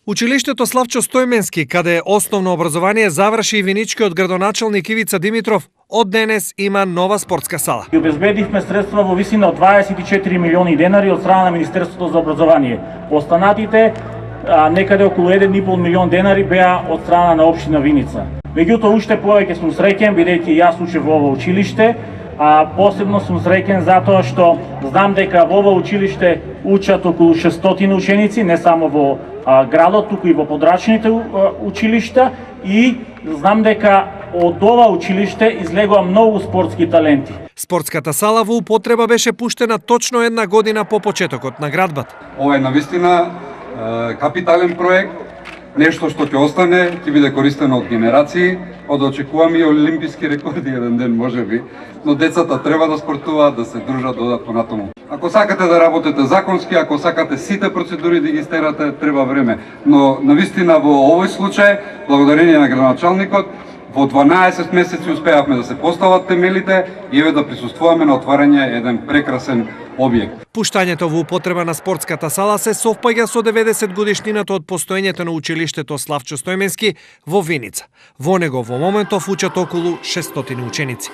Училиштето Славчо Стојменски, каде основно образование заврши и виничкиот градоначалник Ивица Димитров, од денес има нова спортска сала. И обезбедивме средства во висина од 24 милиони денари од страна на Министерството за образование. Останатите некаде околу 1,5 милион денари беа од страна на општина Виница. Меѓутоа уште повеќе сум среќен бидејќи јас учев во ова училиште, а посебно сум среќен затоа што знам дека во ова училиште учат околу 600 ученици, не само во градот, туку и во подрачните училишта, и знам дека од ова училиште излегува многу спортски таленти. Спортската сала во употреба беше пуштена точно една година по почетокот на градбата. Ова е навистина капитален проект, нешто што ќе остане, ќе биде користено од генерации, од очекуваме и олимписки рекорди еден ден можеби, но децата треба да спортуваат, да се дружат додатно натаму. Ако сакате да работите законски, ако сакате сите процедури да ги стерате, треба време. Но навистина во овој случај, благодарение на градоначалникот, во 12 месеци успеавме да се постават темелите и еве да присуствуваме на отварање еден прекрасен објект. Пуштањето во употреба на спортската сала се совпаѓа со 90 годишнината од постоењето на училиштето Славчо Стојменски во Виница. Во него во моментов учат околу 600 ученици.